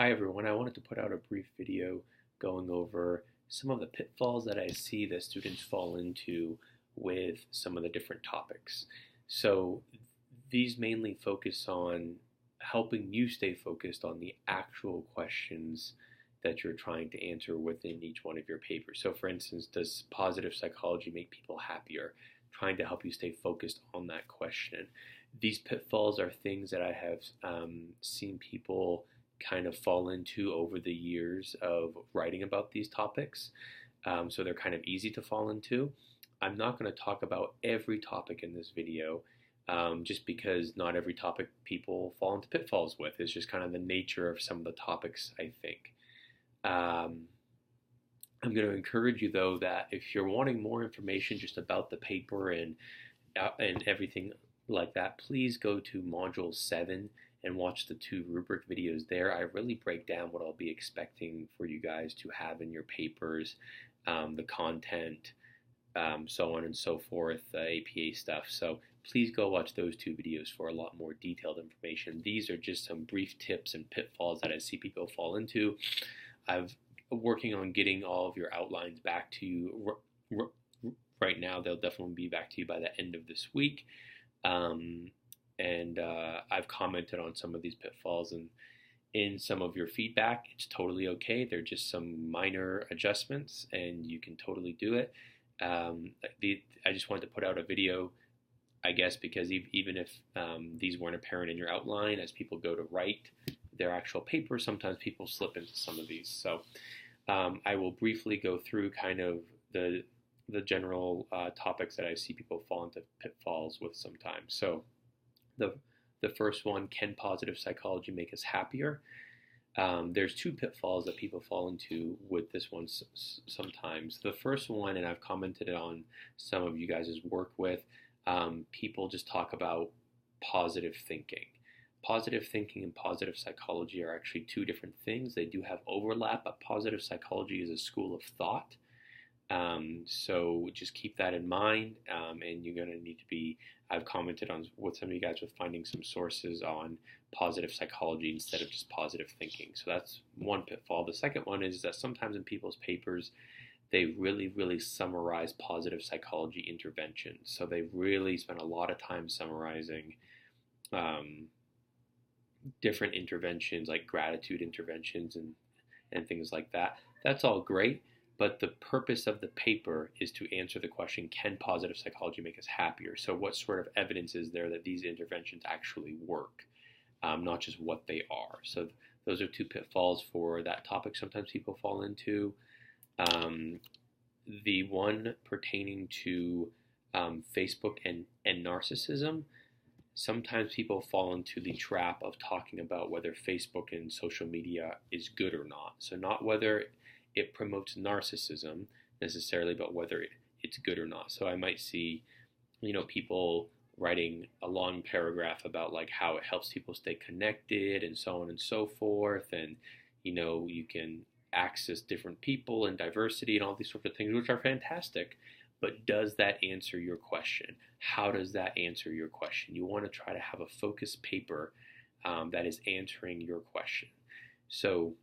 Hi everyone, I wanted to put out a brief video going over some of the pitfalls that I see that students fall into with some of the different topics. So these mainly focus on helping you stay focused on the actual questions that you're trying to answer within each one of your papers. So for instance, does positive psychology make people happier? Trying to help you stay focused on that question. These pitfalls are things that I have seen people kind of fall into over the years of writing about these topics. So they're kind of easy to fall into. I'm not going to talk about every topic in this video just because not every topic people fall into pitfalls with. It's just kind of the nature of some of the topics, I think. I'm going to encourage you, though, that if you're wanting more information just about the paper and everything like that, please go to Module 7 and watch the 2 rubric videos there. I really break down what I'll be expecting for you guys to have in your papers, the content, so on and so forth, APA stuff. So please go watch those 2 videos for a lot more detailed information. These are just some brief tips and pitfalls that I see people fall into. I've working on getting all of your outlines back to you right now. They'll definitely be back to you by the end of this week. I've commented on some of these pitfalls and in some of your feedback. It's totally okay. They're just some minor adjustments and you can totally do it. I just wanted to put out a video, I guess, because even if these weren't apparent in your outline, as people go to write their actual paper, sometimes people slip into some of these. So I will briefly go through kind of the general topics that I see people fall into pitfalls with sometimes. So the first one, can positive psychology make us happier? There's 2 pitfalls that people fall into with this one sometimes. The first one, and I've commented on some of you guys' work with, people just talk about positive thinking. Positive thinking and positive psychology are actually 2 different things. They do have overlap, but positive psychology is a school of thought. So just keep that in mind, and you're going to need to be, I've commented on with some of you guys with finding some sources on positive psychology instead of just positive thinking. So that's one pitfall. The second one is that sometimes in people's papers, they really summarize positive psychology interventions. So they really spend a lot of time summarizing different interventions like gratitude interventions and things like that. That's all great. But the purpose of the paper is to answer the question, can positive psychology make us happier? So what sort of evidence is there that these interventions actually work, not just what they are? So those are 2 pitfalls for that topic sometimes people fall into. The one pertaining to Facebook and narcissism, sometimes people fall into the trap of talking about whether Facebook and social media is good or not. So not whether it promotes narcissism necessarily, but whether it's good or not. So I might see, people writing a long paragraph about like how it helps people stay connected and so on and so forth. And, you can access different people and diversity and all these sorts of things, which are fantastic. But does that answer your question? How does that answer your question? You want to try to have a focused paper that is answering your question. So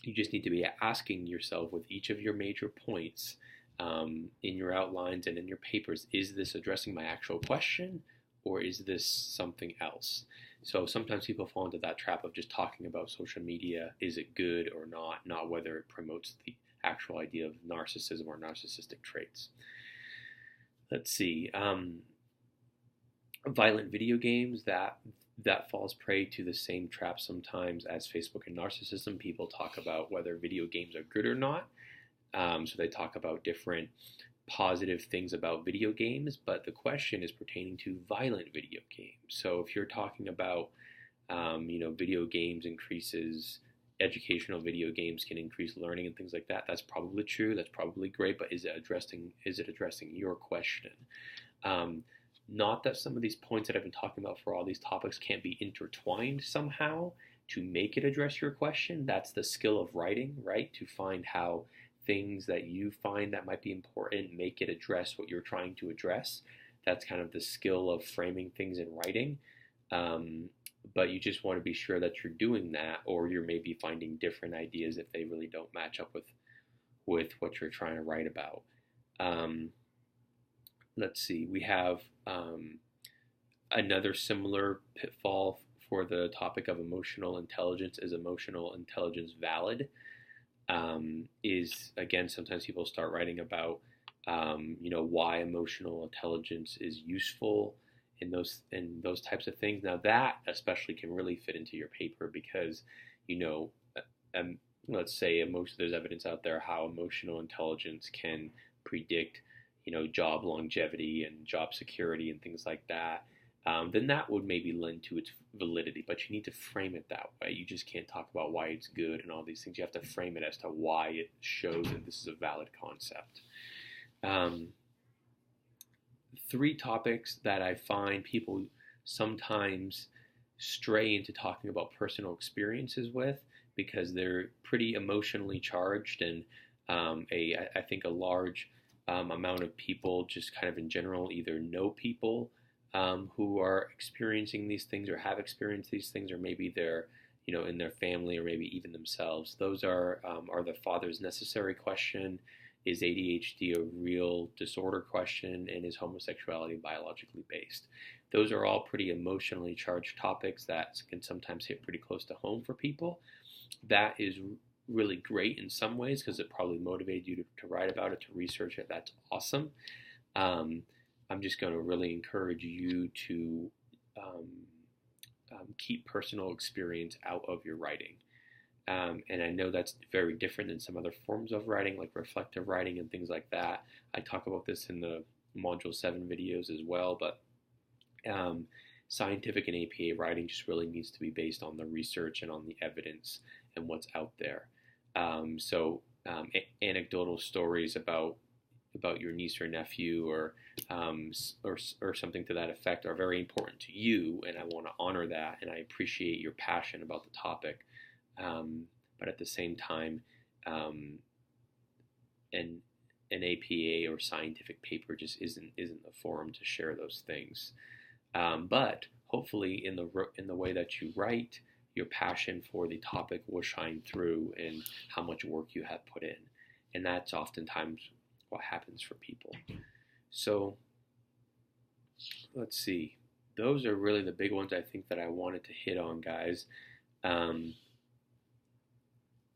you just need to be asking yourself with each of your major points in your outlines and in your papers, is this addressing my actual question or is this something else? So sometimes people fall into that trap of just talking about social media, is it good or not whether it promotes the actual idea of narcissism or narcissistic traits. Let's see. Violent video games, that falls prey to the same trap sometimes as Facebook and narcissism. People talk about whether video games are good or not. So they talk about different positive things about video games, but the question is pertaining to violent video games. So if you're talking about, video games increases, educational video games can increase learning and things like that, that's probably true, that's probably great, but is it addressing your question? Not that some of these points that I've been talking about for all these topics can't be intertwined somehow to make it address your question. That's the skill of writing, right? To find how things that you find that might be important make it address what you're trying to address. That's kind of the skill of framing things in writing. but you just want to be sure that you're doing that, or you're maybe finding different ideas if they really don't match up with what you're trying to write about. Um, let's see, we have another similar pitfall for the topic of emotional intelligence. Is emotional intelligence valid? Is, again, sometimes people start writing about why emotional intelligence is useful in those types of things. Now that especially can really fit into your paper because you know um, let's say there's evidence out there how emotional intelligence can predict job longevity and job security and things like that. Then that would maybe lend to its validity. But you need to frame it that way. You just can't talk about why it's good and all these things. You have to frame it as to why it shows that this is a valid concept. Three topics that I find people sometimes stray into talking about personal experiences with because they're pretty emotionally charged, and I think a large amount of people just kind of in general either know people who are experiencing these things or have experienced these things, or maybe they're in their family or maybe even themselves. Those are the father's necessary question, is ADHD a real disorder question, and is homosexuality biologically based? Those are all pretty emotionally charged topics that can sometimes hit pretty close to home for people. That is really great in some ways because it probably motivated you to write about it, to research it. That's awesome. I'm just going to really encourage you to keep personal experience out of your writing. And I know that's very different than some other forms of writing, like reflective writing and things like that. I talk about this in the Module 7 videos as well, but scientific and APA writing just really needs to be based on the research and on the evidence and what's out there. Anecdotal stories about your niece or nephew or something to that effect are very important to you, and I want to honor that, and I appreciate your passion about the topic. But at the same time, an APA or scientific paper just isn't the forum to share those things. But hopefully, in the way that you write, your passion for the topic will shine through in how much work you have put in, and that's oftentimes what happens for people. So let's see. Those are really the big ones I think that I wanted to hit on, guys.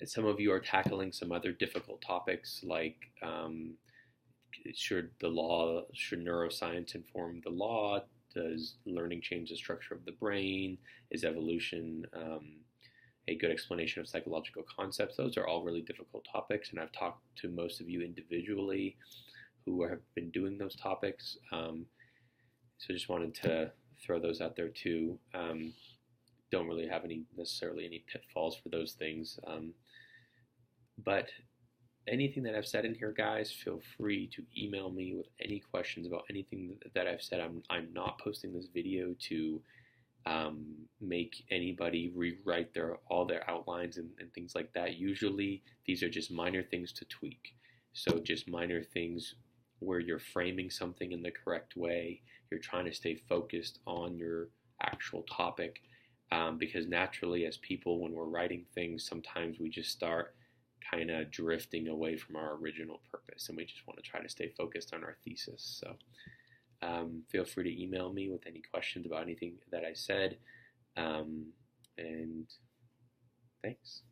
Some of you are tackling some other difficult topics like should neuroscience inform the law? Does learning change the structure of the brain? Is evolution a good explanation of psychological concepts? Those are all really difficult topics, and I've talked to most of you individually who have been doing those topics. So just wanted to throw those out there too. Don't really have necessarily any pitfalls for those things. But anything that I've said in here, guys, feel free to email me with any questions about anything that I've said. I'm not posting this video to make anybody rewrite all their outlines and things like that. Usually these are just minor things to tweak. So just minor things where you're framing something in the correct way. You're trying to stay focused on your actual topic, because naturally as people, when we're writing things, sometimes we just start kind of drifting away from our original purpose, and we just want to try to stay focused on our thesis. So feel free to email me with any questions about anything that I said, and thanks.